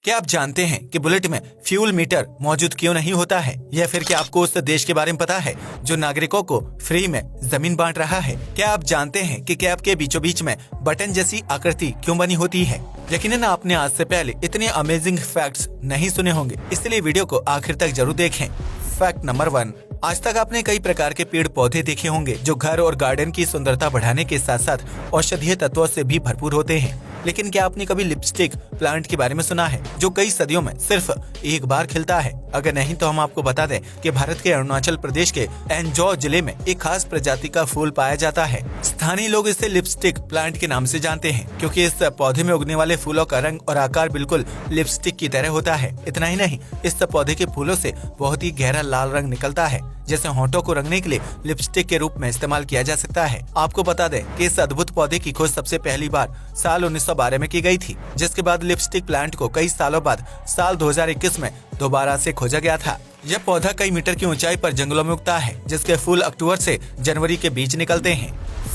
क्या आप जानते हैं कि बुलेट में फ्यूल मीटर मौजूद क्यों नहीं होता है, या फिर क्या आपको उस देश के बारे में पता है जो नागरिकों को फ्री में जमीन बांट रहा है? क्या आप जानते हैं कि कैब के बीचों बीच में बटन जैसी आकृति क्यों बनी होती है? यकीनन आपने आज से पहले इतने अमेजिंग फैक्ट्स नहीं सुने होंगे, इसलिए वीडियो को आखिर तक जरूर देखें। फैक्ट नंबर 1, आज तक आपने कई प्रकार के पेड़ पौधे देखे होंगे जो घर और गार्डन की सुंदरता बढ़ाने के साथ साथ औषधीय तत्वों से भी भरपूर होते हैं। लेकिन क्या आपने कभी लिपस्टिक प्लांट के बारे में सुना है जो कई सदियों में सिर्फ एक बार खिलता है? अगर नहीं तो हम आपको बता दें कि भारत के अरुणाचल प्रदेश के एंजॉ जिले में एक खास प्रजाति का फूल पाया जाता है। स्थानीय लोग इसे लिपस्टिक प्लांट के नाम से जानते हैं क्योंकि इस पौधे में उगने वाले फूलों का रंग और आकार बिल्कुल लिपस्टिक की तरह होता है। इतना ही नहीं, इस पौधे के फूलों से बहुत ही गहरा लाल रंग निकलता है जैसे होंठों को रंगने के लिए लिपस्टिक के रूप में इस्तेमाल किया जा सकता है। आपको बता दें कि इस अद्भुत पौधे की खोज सबसे पहली बार साल 1912 में की गई थी, जिसके बाद लिपस्टिक प्लांट को कई सालों बाद साल 2021 में दोबारा से खोजा गया था। यह पौधा कई मीटर की ऊंचाई पर जंगलों में उगता है, जिसके फूल अक्टूबर से जनवरी के बीच निकलते हैं।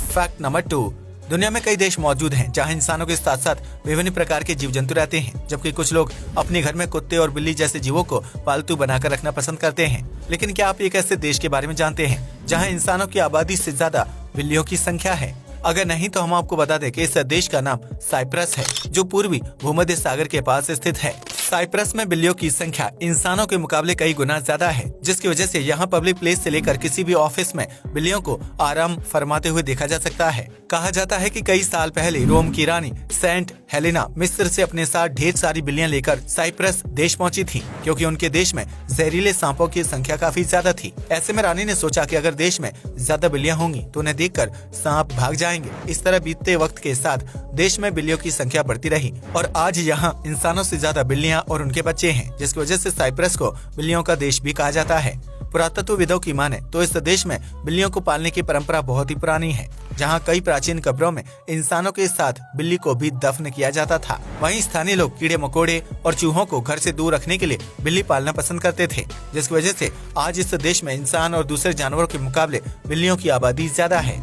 फैक्ट नंबर 2, दुनिया में कई देश मौजूद हैं जहां इंसानों के साथ साथ विभिन्न प्रकार के जीव जंतु रहते हैं, जबकि कुछ लोग अपने घर में कुत्ते और बिल्ली जैसे जीवों को पालतू बनाकर रखना पसंद करते हैं। लेकिन क्या आप एक ऐसे देश के बारे में जानते हैं जहां इंसानों की आबादी से ज्यादा बिल्लियों की संख्या है? अगर नहीं तो हम आपको बता दें कि इस देश का नाम साइप्रस है, जो पूर्वी भूमध्य सागर के पास स्थित है। साइप्रस में बिल्लियों की संख्या इंसानों के मुकाबले कई गुना ज्यादा है, जिसकी वजह से यहाँ पब्लिक प्लेस से लेकर किसी भी ऑफिस में बिल्लियों को आराम फरमाते हुए देखा जा सकता है। कहा जाता है कि कई साल पहले रोम की रानी सेंट हेलेना मिस्र से अपने साथ ढेर सारी बिल्लियां लेकर साइप्रस देश पहुंची थी, क्योंकि उनके देश में जहरीले सांपों की संख्या काफी ज्यादा थी। ऐसे में रानी ने सोचा कि अगर देश में ज्यादा बिल्लियां होंगी तो उन्हें देखकर सांप भाग जाएंगे। इस तरह बीतते वक्त के साथ देश में बिल्लियों की संख्या बढ़ती रही और आज यहाँ इंसानों से ज्यादा बिल्लियां और उनके बच्चे हैं, जिसकी वजह से साइप्रस को बिल्लियों का देश भी कहा जाता है। पुरातत्वविदों की माने तो इस देश में बिल्लियों को पालने की परंपरा बहुत ही पुरानी है, जहां कई प्राचीन कब्रों में इंसानों के साथ बिल्ली को भी दफन किया जाता था। वहीं स्थानीय लोग कीड़े मकोड़े और चूहों को घर से दूर रखने के लिए बिल्ली पालना पसंद करते थे, जिसकी वजह से आज इस देश में इंसान और दूसरे जानवरों के मुकाबले बिल्लियों की आबादी ज्यादा है।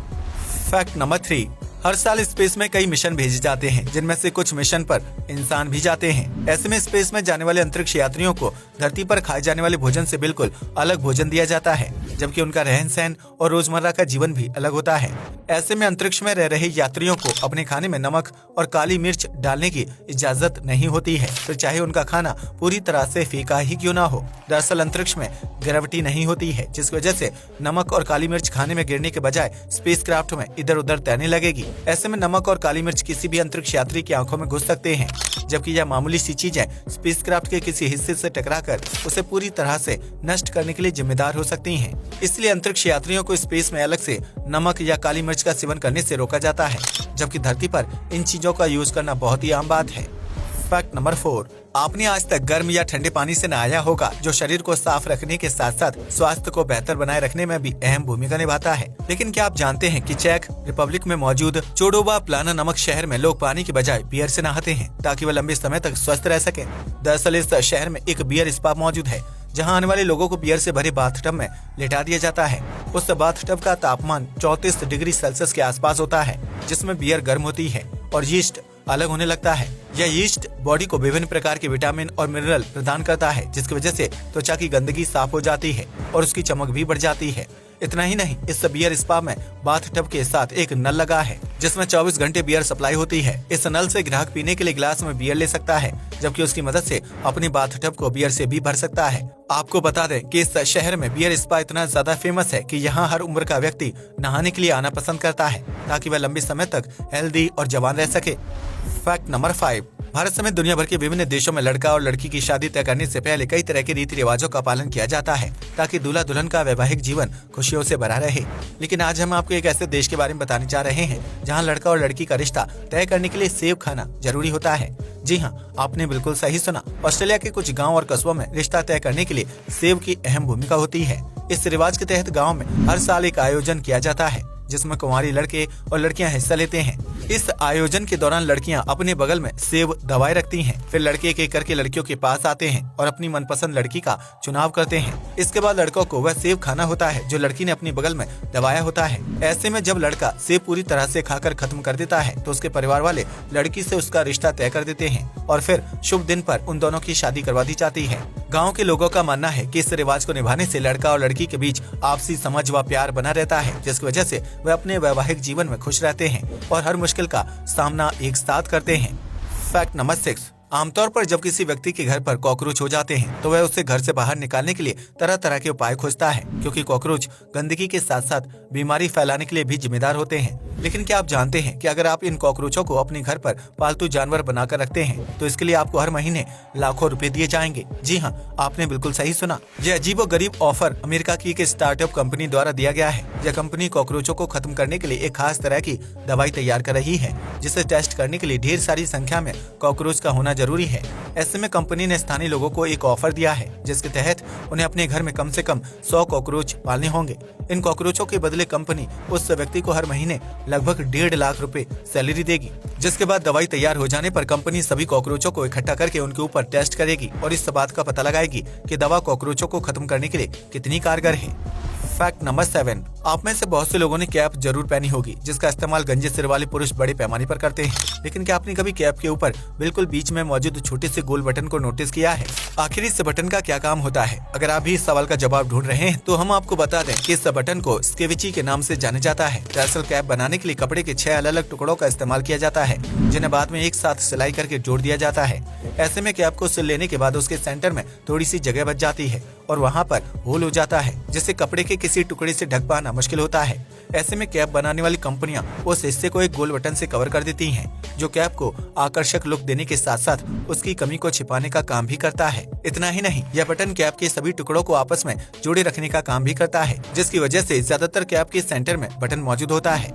फैक्ट नंबर 3, हर साल स्पेस में कई मिशन भेजे जाते हैं, जिनमें से कुछ मिशन पर इंसान भी जाते हैं। ऐसे में स्पेस में जाने वाले अंतरिक्ष यात्रियों को धरती पर खाए जाने वाले भोजन से बिल्कुल अलग भोजन दिया जाता है, जबकि उनका रहन सहन और रोजमर्रा का जीवन भी अलग होता है। ऐसे में अंतरिक्ष में रह रहे यात्रियों को अपने खाने में नमक और काली मिर्च डालने की इजाजत नहीं होती है, तो चाहे उनका खाना पूरी तरह से फीका ही क्यों ना हो। दरअसल अंतरिक्ष में ग्रेविटी नहीं होती है, जिसकी वजह से नमक और काली मिर्च खाने में गिरने के बजाय स्पेसक्राफ्ट में इधर उधर तैरने लगेगी। ऐसे में नमक और काली मिर्च किसी भी अंतरिक्ष यात्री की आंखों में घुस सकते हैं, जबकि यह मामूली सी चीजें स्पेसक्राफ्ट के किसी हिस्से से टकराकर उसे पूरी तरह से नष्ट करने के लिए जिम्मेदार हो सकती हैं। इसलिए अंतरिक्ष यात्रियों को स्पेस में अलग से नमक या काली मिर्च का सेवन करने से रोका जाता है, जबकि धरती पर इन चीजों का यूज करना बहुत ही आम बात है। फैक्ट नंबर 4, आपने आज तक गर्म या ठंडे पानी से नहाया होगा, जो शरीर को साफ रखने के साथ साथ स्वास्थ्य को बेहतर बनाए रखने में भी अहम भूमिका निभाता है। लेकिन क्या आप जानते हैं कि चेक रिपब्लिक में मौजूद चोडोबा प्लाना नामक शहर में लोग पानी की बजाय बियर से नहाते हैं ताकि वह लंबे समय तक स्वस्थ रह सके। दरअसल इस शहर में एक बियर स्पा मौजूद है, जहां आने वाले लोगों को बियर से भरे बाथटब में लिटा दिया जाता है। उस बाथटब का तापमान 34 डिग्री सेल्सियस के आसपास होता है, जिसमें बियर गर्म होती है और यीस्ट अलग होने लगता है। यह यीस्ट बॉडी को विभिन्न प्रकार के विटामिन और मिनरल प्रदान करता है, जिसकी वजह से त्वचा की गंदगी साफ हो जाती है और उसकी चमक भी बढ़ जाती है। इतना ही नहीं, इस बियर स्पा में बाथटब के साथ एक नल लगा है, जिसमें 24 घंटे बियर सप्लाई होती है। इस नल से ग्राहक पीने के लिए गिलास में बियर ले सकता है, जबकि उसकी मदद से अपने बाथटब को बियर से भी भर सकता है। आपको बता दें कि इस शहर में बियर स्पा इतना ज्यादा फेमस है कि यहाँ हर उम्र का व्यक्ति नहाने के लिए आना पसंद करता है, ताकि वह लंबे समय तक हेल्दी और जवान रह सके। फैक्ट नंबर 5, भारत समेत दुनिया भर के विभिन्न देशों में लड़का और लड़की की शादी तय करने से पहले कई तरह के रीति रिवाजों का पालन किया जाता है, ताकि दूल्हा दुल्हन का वैवाहिक जीवन खुशियों से भरा रहे। लेकिन आज हम आपको एक ऐसे देश के बारे में बताने जा रहे हैं जहां लड़का और लड़की का रिश्ता तय करने के लिए सेब खाना जरूरी होता है। जी हाँ, आपने बिल्कुल सही सुना। ऑस्ट्रेलिया के कुछ गाँव और कस्बों में रिश्ता तय करने के लिए सेब की अहम भूमिका होती है। इस रिवाज के तहत गाँव में हर साल एक आयोजन किया जाता है, जिसमें कुंवारी लड़के और लड़कियां हिस्सा लेते हैं। इस आयोजन के दौरान लड़कियां अपने बगल में सेब दवाएं रखती हैं। फिर लड़के एक एक करके लड़कियों के पास आते हैं और अपनी मनपसंद लड़की का चुनाव करते हैं। इसके बाद लड़कों को वह सेब खाना होता है जो लड़की ने अपनी बगल में दबाया होता है। ऐसे में जब लड़का सेब पूरी तरह से खाकर खत्म कर देता है तो उसके परिवार वाले लड़की से उसका रिश्ता तय कर देते हैं और फिर शुभ दिन पर उन दोनों की शादी करवा दी जाती है। गाँव के लोगों का मानना है कि इस रिवाज को निभाने से लड़का और लड़की के बीच आपसी समझ व प्यार बना रहता है, जिसकी वजह से वे अपने वैवाहिक जीवन में खुश रहते हैं और हर मुश्किल का सामना एक साथ करते हैं। Fact number 6। आमतौर पर जब किसी व्यक्ति के घर पर कॉकरोच हो जाते हैं तो वह उसे घर से बाहर निकालने के लिए तरह तरह के उपाय खोजता है, क्योंकि कॉकरोच गंदगी के साथ साथ बीमारी फैलाने के लिए भी जिम्मेदार होते हैं। लेकिन क्या आप जानते हैं कि अगर आप इन कॉकरोचों को अपने घर पर पालतू जानवर बनाकर रखते हैं तो इसके लिए आपको हर महीने लाखों रुपए दिए जाएंगे। जी हाँ, आपने बिल्कुल सही सुना। यह अजीबोगरीब ऑफर अमेरिका की एक स्टार्टअप कंपनी द्वारा दिया गया है। यह कंपनी कॉकरोचों को खत्म करने के लिए एक खास तरह की दवाई तैयार कर रही है, जिसे टेस्ट करने के लिए ढेर सारी संख्या में कॉकरोच का होना जरूरी है। ऐसे में कंपनी ने स्थानीय लोगों को एक ऑफर दिया है, जिसके तहत उन्हें अपने घर में कम से कम 100 कॉकरोच पालने होंगे। इन कॉकरोचों के बदले कंपनी उस व्यक्ति को हर महीने लगभग 1.5 लाख रुपए सैलरी देगी, जिसके बाद दवाई तैयार हो जाने पर कंपनी सभी कॉकरोचों को इकट्ठा करके उनके ऊपर टेस्ट करेगी और इस बात का पता लगाएगी कि दवा कॉकरोचों को खत्म करने के लिए कितनी कारगर है। Fact number 7। आप में से बहुत से लोगों ने कैप जरूर पहनी होगी, जिसका इस्तेमाल गंजे सिर वाले पुरुष बड़े पैमाने पर करते हैं। लेकिन क्या आपने कभी कैप के ऊपर बिल्कुल बीच में मौजूद छोटे से गोल बटन को नोटिस किया है? आखिर इस बटन का क्या काम होता है? अगर आप भी इस सवाल का जवाब ढूंढ रहे हैं तो हम आपको बता दें कि इस बटन को स्केविची के नाम से जाना जाता है। दरअसल कैप बनाने के लिए कपड़े के 6 अलग अलग टुकड़ों का इस्तेमाल किया जाता है, जिन्हें बाद में एक साथ सिलाई करके जोड़ दिया जाता है। ऐसे में कैप को सिल लेने के बाद उसके सेंटर में थोड़ी सी जगह बच जाती है और वहाँ पर होल हो जाता है, जिससे कपड़े के किसी टुकड़े से ढक पाना मुश्किल होता है। ऐसे में कैप बनाने वाली कंपनियां उस हिस्से को एक गोल बटन से कवर कर देती हैं, जो कैप को आकर्षक लुक देने के साथ साथ उसकी कमी को छिपाने का काम भी करता है। इतना ही नहीं, यह बटन कैप के सभी टुकड़ों को आपस में जोड़े रखने का काम भी करता है, जिसकी वजह से ज्यादातर कैप के सेंटर में बटन मौजूद होता है।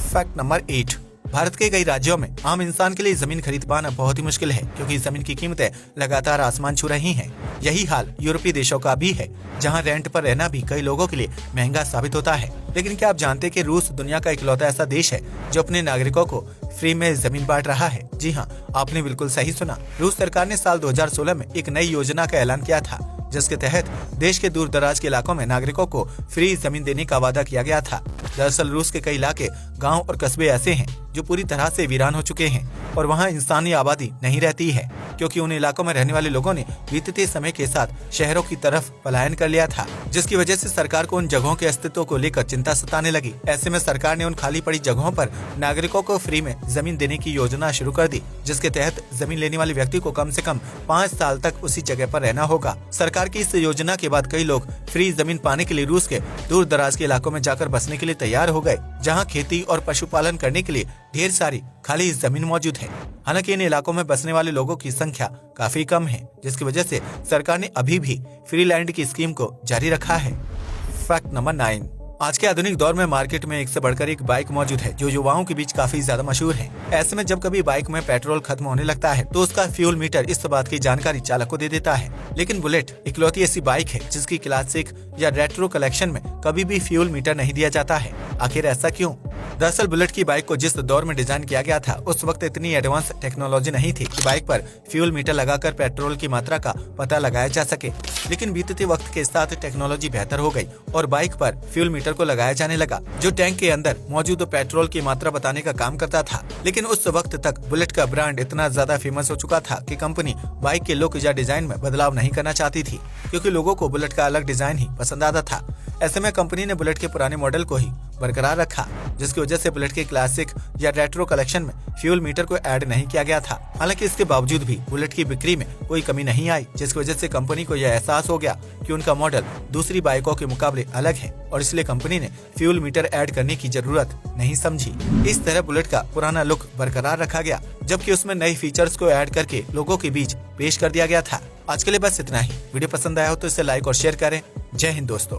Fact number 8। भारत के कई राज्यों में आम इंसान के लिए जमीन खरीद पाना बहुत ही मुश्किल है, क्योंकि जमीन की कीमतें लगातार आसमान छू रही हैं। यही हाल यूरोपीय देशों का भी है, जहां रेंट पर रहना भी कई लोगों के लिए महंगा साबित होता है। लेकिन क्या आप जानते हैं कि रूस दुनिया का इकलौता ऐसा देश है जो अपने नागरिकों को फ्री में जमीन बांट रहा है? जी हाँ, आपने बिल्कुल सही सुना। रूस सरकार ने साल 2016 में एक नई योजना का ऐलान किया था, जिसके तहत देश के दूर दराज के इलाकों में नागरिकों को फ्री जमीन देने का वादा किया गया था। दरअसल रूस के कई इलाके, गांव और कस्बे ऐसे हैं जो पूरी तरह से वीरान हो चुके हैं और वहां इंसानी आबादी नहीं रहती है, क्योंकि उन इलाकों में रहने वाले लोगों ने बीतते समय के साथ शहरों की तरफ पलायन कर लिया था, जिसकी वजह से सरकार को उन जगहों के अस्तित्व को लेकर चिंता सताने लगी। ऐसे में सरकार ने उन खाली पड़ी जगहों पर नागरिकों को फ्री में जमीन देने की योजना शुरू कर दी, जिसके तहत जमीन लेने वाले व्यक्ति को कम से कम 5 साल तक उसी जगह पर रहना होगा। सरकार की इस योजना के बाद कई लोग फ्री जमीन पाने के लिए रूस के दूर दराज के इलाकों में जाकर बसने के लिए तैयार हो गए, जहाँ खेती और पशुपालन करने के लिए ढेर सारी खाली जमीन मौजूद है। हालांकि इन इलाकों में बसने वाले लोगों की संख्या काफी कम है, जिसकी वजह से सरकार ने अभी भी फ्री लैंड की स्कीम को जारी रखा है। Fact number 9। आज के आधुनिक दौर में मार्केट में एक से बढ़कर एक बाइक मौजूद है, जो युवाओं के बीच काफी ज्यादा मशहूर है। ऐसे में जब कभी बाइक में पेट्रोल खत्म होने लगता है तो उसका फ्यूल मीटर इस बात की जानकारी चालक को दे देता है। लेकिन बुलेट इकलौती ऐसी बाइक है जिसकी क्लासिक या रेट्रो कलेक्शन में कभी भी फ्यूल मीटर नहीं दिया जाता है। आखिर ऐसा क्यों? दरअसल बुलेट की बाइक को जिस दौर में डिजाइन किया गया था, उस वक्त इतनी एडवांस टेक्नोलॉजी नहीं थी कि बाइक पर फ्यूल मीटर लगाकर पेट्रोल की मात्रा का पता लगाया जा सके। लेकिन बीतते वक्त के साथ टेक्नोलॉजी बेहतर हो गई और बाइक पर फ्यूल मीटर को लगाया जाने लगा, जो टैंक के अंदर मौजूद पेट्रोल की मात्रा बताने का काम करता था। लेकिन उस वक्त तक बुलेट का ब्रांड इतना ज्यादा फेमस हो चुका था कि कंपनी बाइक के लुक या डिजाइन में बदलाव नहीं करना चाहती थी, क्योंकि लोगों को बुलेट का अलग डिजाइन ही पसंद आता था। ऐसे में कंपनी ने बुलेट के पुराने मॉडल को ही बरकरार रखा, जिसकी वजह से बुलेट के क्लासिक या रेट्रो कलेक्शन में फ्यूल मीटर को ऐड नहीं किया गया था। हालांकि इसके बावजूद भी बुलेट की बिक्री में कोई कमी नहीं आई, जिसकी वजह से कंपनी को यह एहसास हो गया कि उनका मॉडल दूसरी बाइकों के मुकाबले अलग है और इसलिए कंपनी ने फ्यूल मीटर ऐड करने की जरूरत नहीं समझी। इस तरह बुलेट का पुराना लुक बरकरार रखा गया, जबकि उसमें नए फीचर्स को ऐड करके लोगों के बीच पेश कर दिया गया था। आज के लिए बस इतना ही। वीडियो पसंद आया हो तो इसे लाइक और शेयर करें। जय हिंद दोस्तों।